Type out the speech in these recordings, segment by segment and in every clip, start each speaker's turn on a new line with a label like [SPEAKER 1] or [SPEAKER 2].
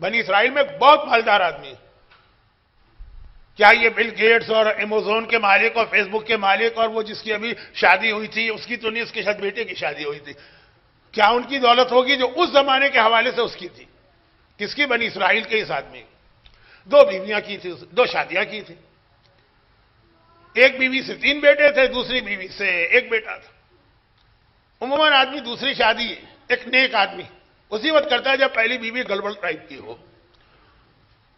[SPEAKER 1] بنی اسرائیل میں ایک بہت مالدار آدمی ہے. کیا یہ بل گیٹس اور ایمیزون کے مالک اور فیس بک کے مالک اور وہ جس کی ابھی شادی ہوئی تھی اس کی تو نہیں، اس کے شاید بیٹے کی شادی ہوئی تھی، کیا ان کی دولت ہوگی جو اس زمانے کے حوالے سے اس کی تھی؟ کس کی؟ بنی اسرائیل کے اس آدمی. 2 بیویاں کی تھی، 2 شادیاں کی تھی. ایک بیوی سے 3 بیٹے تھے، دوسری بیوی سے 1 بیٹا تھا. عموماً آدمی دوسری شادی ایک نیک آدمی اسی وقت کرتا ہے جب پہلی بیوی گڑبڑ ٹائپ کی ہو.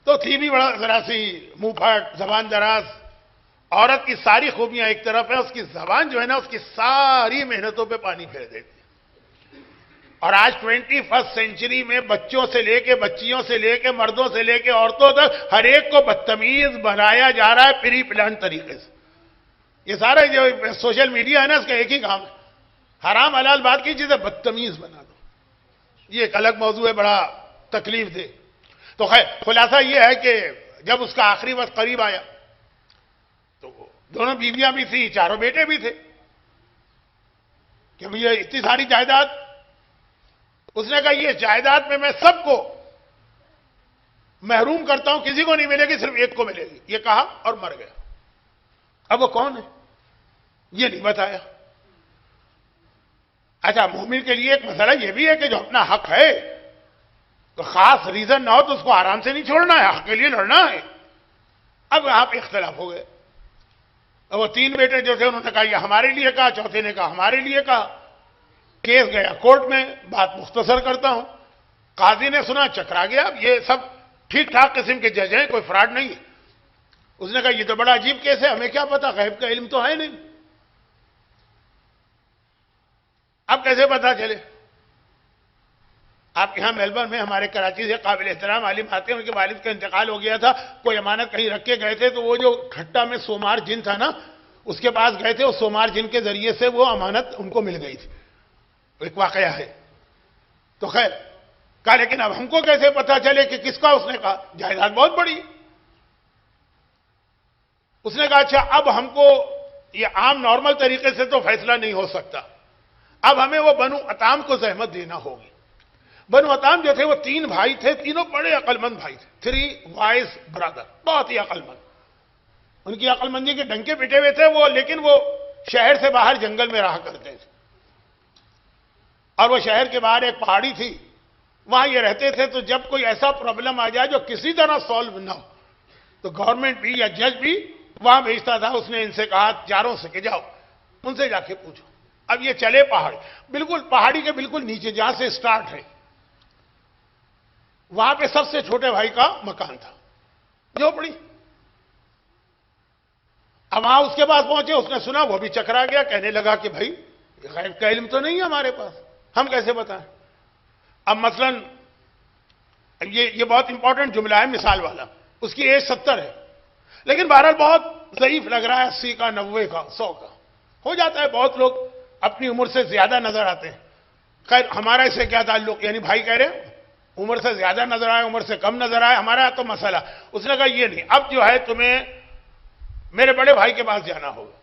[SPEAKER 1] تو تھی بھی بڑا ذرا سی منہ پھاٹ، زبان دراز. عورت کی ساری خوبیاں ایک طرف ہے، اس کی زبان جو ہے نا اس کی ساری محنتوں پہ پانی پھیر دیتی ہے. اور آج 21 سینچری میں بچوں سے لے کے، بچیوں سے لے کے، مردوں سے لے کے عورتوں تک ہر ایک کو بدتمیز بنایا جا رہا ہے پری پلان طریقے سے. یہ سارا جو سوشل میڈیا ہے نا اس کا ایک ہی کام ہے، حرام حلال بات کی چیزیں بدتمیز بنا دو. یہ ایک الگ موضوع ہے، بڑا تکلیف دہ. تو خیر خلاصہ یہ ہے کہ جب اس کا آخری وقت قریب آیا تو دونوں بیویاں بھی تھیں، 4 بیٹے بھی تھے کہ یہ اتنی ساری جائیداد. اس نے کہا یہ جائیداد میں سب کو محروم کرتا ہوں، کسی کو نہیں ملے گی، صرف ایک کو ملے گی. یہ کہا اور مر گیا. اب وہ کون ہے یہ نہیں بتایا. اچھا مومن کے لیے ایک مسئلہ یہ بھی ہے کہ جو اپنا حق ہے تو خاص ریزن نہ ہو تو اس کو آرام سے نہیں چھوڑنا ہے، حق کے لیے لڑنا ہے. اب یہاں پہ اختلاف ہو گئے. اب وہ 3 بیٹے جو تھے انہوں نے کہا یہ ہمارے لیے کہا، چوتھے نے کہا ہمارے لیے کہا. کیس گیا کورٹ میں. بات مختصر کرتا ہوں، قاضی نے سنا، چکرا گیا. اب یہ سب ٹھیک ٹھاک قسم کے جج ہیں، کوئی فراڈ نہیں ہے. اس نے کہا یہ تو بڑا عجیب کیس ہے، ہمیں کیا پتا، غیب کا علم تو ہے نہیں. اب کیسے پتا چلے؟ آپ یہاں میلبرن میں ہمارے کراچی سے قابل احترام عالم آتے ہیں، ان کے والد کا انتقال ہو گیا تھا، کوئی امانت کہیں رکھ کے گئے تھے تو وہ جو کھٹا میں سومار جن تھا نا اس کے پاس گئے تھے، اس سومار جن کے ذریعے سے وہ امانت ان کو مل گئی تھی. ایک واقعہ ہے. تو خیر کہا لیکن اب ہم کو کیسے پتا چلے کہ کس کا؟ اس نے کہا جائیداد بہت بڑی. اس نے کہا اچھا اب ہم کو یہ عام نارمل طریقے سے تو فیصلہ نہیں ہو سکتا، اب ہمیں وہ بنو عطام کو زحمت دینا ہوگی. بنو عطام جو تھے وہ 3 بھائی تھے، تینوں بڑے عقل مند بھائی تھے، 3 وائز برادر، بہت ہی عقل مند. ان کی عقل مندی کے ڈنکے پٹے ہوئے تھے وہ، لیکن وہ شہر سے باہر جنگل میں رہا کرتے تھے. اور وہ شہر کے باہر ایک پہاڑی تھی، وہاں یہ رہتے تھے. تو جب کوئی ایسا پرابلم آ جائے جو کسی طرح سالو نہ ہو تو گورنمنٹ بھی یا جج بھی وہاں بھیجتا تھا. اس نے ان سے کہا چاروں سے کہ جاؤ ان سے جا کے پوچھو. اب یہ چلے پہاڑ، بالکل پہاڑی کے بالکل نیچے جہاں سے سٹارٹ ہے وہاں پہ سب سے چھوٹے بھائی کا مکان تھا، جھوپڑی. اب وہاں اس کے پاس پہنچے، اس نے سنا، وہ بھی چکرا گیا. کہنے لگا کہ بھائی غیب کا علم تو نہیں ہے ہمارے پاس، ہم کیسے بتائیں. اب مثلا یہ بہت امپورٹنٹ جملہ ہے مثال والا. اس کی ایج 70 ہے لیکن بہرحال بہت ضعیف لگ رہا ہے، 80 کا، 90 کا، 100 کا ہو جاتا ہے. بہت لوگ اپنی عمر سے زیادہ نظر آتے ہیں. خیر ہمارا اس سے کیا تعلق؟ یعنی بھائی کہہ رہے ہیں عمر سے زیادہ نظر آئے، عمر سے کم نظر آئے، ہمارا تو مسئلہ. اس نے کہا یہ نہیں، اب جو ہے تمہیں میرے بڑے بھائی کے پاس جانا ہوگا.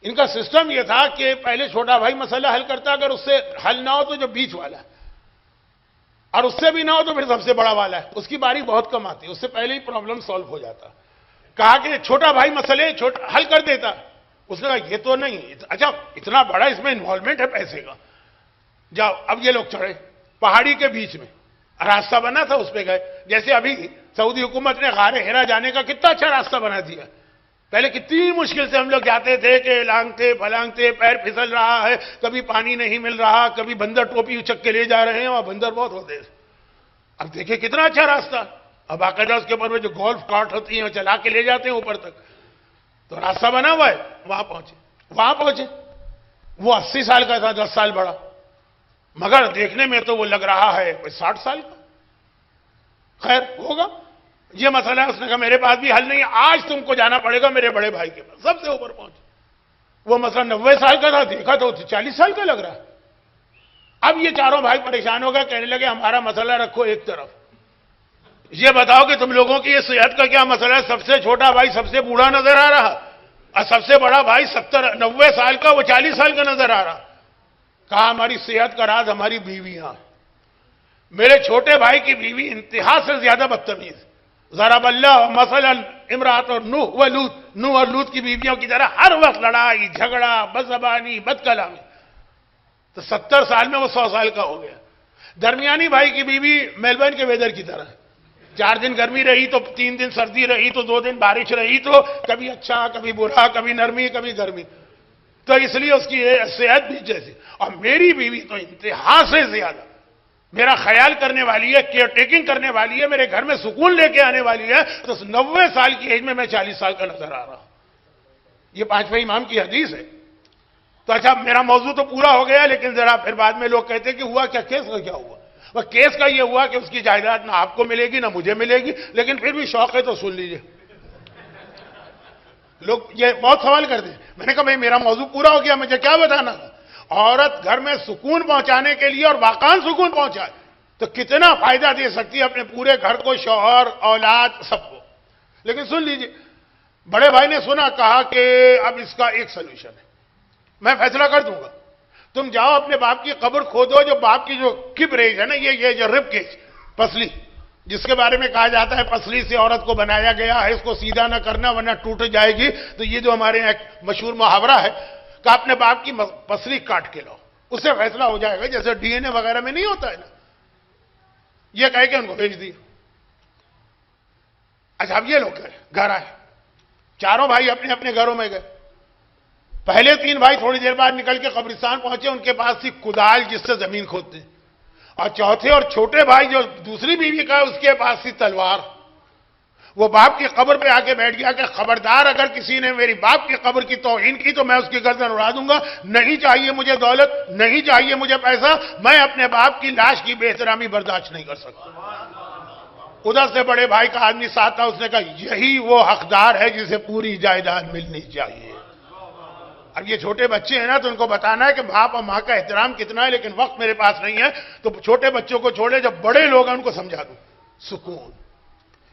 [SPEAKER 1] ان کا سسٹم یہ تھا کہ پہلے چھوٹا بھائی مسئلہ حل کرتا، اگر اس سے حل نہ ہو تو جو بیچ والا ہے، اور اس سے بھی نہ ہو تو پھر سب سے بڑا والا ہے، اس کی باری بہت کم آتی، اس سے پہلے ہی پرابلم سالو ہو جاتا. کہا کہ چھوٹا بھائی مسئلے حل کر دیتا. اس نے کہا یہ تو نہیں، اچھا اتنا بڑا اس میں انوالومنٹ ہے پیسے کا. جاؤ. اب یہ لوگ چڑھے پہاڑی کے بیچ میں، راستہ بنا تھا اس پہ گئے. جیسے ابھی سعودی حکومت نے غار ہرا جانے کا کتنا اچھا راستہ بنا دیا. پہلے کتنی مشکل سے ہم لوگ جاتے تھے کہ لانگتے پھلانگتے پیر پھسل رہا ہے، کبھی پانی نہیں مل رہا، کبھی بندر ٹوپی اچک کے لے جا رہے ہیں، اور بندر بہت ہوتے تھے. اب دیکھیں کتنا اچھا راستہ. اب باقاعدہ اس کے اوپر جو گولف کارٹ ہوتی ہیں وہ چلا کے لے جاتے ہیں اوپر تک. تو راستہ بنا ہوا ہے. وہاں پہنچے. وہ 80 سال کا تھا، 10 سال بڑا، مگر دیکھنے میں تو وہ لگ رہا ہے کوئی 60 سال کا. خیر ہوگا یہ مسئلہ ہے. اس نے کہا میرے پاس بھی حل نہیں ہے، آج تم کو جانا پڑے گا میرے بڑے بھائی کے پاس. سب سے اوپر پہنچے. وہ مسئلہ 90 سال کا تھا، دیکھا تو 40 سال کا لگ رہا ہے. اب یہ چاروں بھائی پریشان ہو گئے، کہنے لگے ہمارا مسئلہ رکھو ایک طرف، یہ بتاؤ کہ تم لوگوں کی یہ صحت کا کیا مسئلہ ہے. سب سے چھوٹا بھائی سب سے بوڑھا نظر آ رہا، اور سب سے بڑا بھائی 90 سال کا، وہ 40 سال کا نظر آ رہا. کہا ہماری صحت کا راز ہماری بیویاں. میرے چھوٹے بھائی کی بیوی انتہا سے زیادہ بدتمیز. ضرب اللہ مثلا امرات اور نوح اور لوط کی بیویوں کی طرح ہر وقت لڑائی جھگڑا بدزبانی بد کلامی. تو 70 سال میں وہ 100 سال کا ہو گیا. درمیانی بھائی کی بیوی میلبرن کے ویدر کی طرح ہے. 4 دن گرمی رہی تو 3 دن سردی رہی تو 2 دن بارش رہی تو کبھی اچھا کبھی برا کبھی نرمی کبھی گرمی. تو اس لیے اس کی صحت بھی جیسی. اور میری بیوی تو انتہا سے زیادہ میرا خیال کرنے والی ہے, کیئر ٹیکنگ کرنے والی ہے, میرے گھر میں سکون لے کے آنے والی ہے. تو 90 سال کی ایج میں 40 سال کا نظر آ رہا ہوں. یہ 5ویں امام کی حدیث ہے. تو اچھا میرا موضوع تو پورا ہو گیا, لیکن ذرا پھر بعد میں لوگ کہتے ہیں کہ ہوا کیا, کیس کا کیا ہوا. وہ کیس کا یہ ہوا کہ اس کی جائیداد نہ آپ کو ملے گی نہ مجھے ملے گی, لیکن پھر بھی شوق ہے تو سن لیجئے. لوگ یہ بہت سوال کرتے ہیں. میں نے کہا بھائی میرا موضوع پورا ہو گیا, مجھے کیا بتانا تھا. عورت گھر میں سکون پہنچانے کے لیے اور واقعاً سکون پہنچائے تو کتنا فائدہ دے سکتی ہے اپنے پورے گھر کو, شوہر اولاد سب کو. لیکن سن لیجئے, بڑے بھائی نے سنا, کہا کہ اب اس کا ایک سلوشن ہے, میں فیصلہ کر دوں گا. تم جاؤ اپنے باپ کی قبر کھودو, جو باپ کی جو کبریج ہے نا, یہ جو رب کیج پسلی جس کے بارے میں کہا جاتا ہے پسلی سے عورت کو بنایا گیا ہے, اس کو سیدھا نہ کرنا ورنہ ٹوٹ جائے گی. تو یہ جو ہمارے یہاں ایک مشہور محاورہ ہے کہ اپنے باپ کی پسلی کاٹ کے لاؤ, اس سے فیصلہ ہو جائے گا. جیسے ڈی این اے وغیرہ میں نہیں ہوتا ہے نا. یہ کہہ کے ان کو بھیج دی. اچھا اب یہ لوگ گھر آئے, چاروں بھائی اپنے اپنے گھروں میں گئے. پہلے 3 بھائی تھوڑی دیر بعد نکل کے قبرستان پہنچے, ان کے پاس تھی کدال جس سے زمین کھودتے ہیں. اور چوتھے اور چھوٹے بھائی جو دوسری بیوی کا ہے اس کے پاس تھی تلوار. وہ باپ کی قبر پہ آ کے بیٹھ گیا کہ خبردار اگر کسی نے میری باپ کی قبر کی توہین کی تو میں اس کی گردن اڑا دوں گا. نہیں چاہیے مجھے دولت, نہیں چاہیے مجھے پیسہ, میں اپنے باپ کی لاش کی بے احترامی برداشت نہیں کر سکتا. ادھر سے بڑے بھائی کا آدمی ساتھ تھا, اس نے کہا یہی وہ حقدار ہے جسے پوری جائیداد ملنی چاہیے. اب یہ چھوٹے بچے ہیں نا, تو ان کو بتانا ہے کہ باپ اور ماں کا احترام کتنا ہے, لیکن وقت میرے پاس نہیں ہے. تو چھوٹے بچوں کو چھوڑے, جب بڑے لوگ ہیں ان کو سمجھا دوں. سکون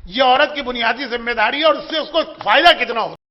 [SPEAKER 1] یہ عورت کی بنیادی ذمہ داری ہے, اور اس سے اس کو فائدہ کتنا ہوتا ہے.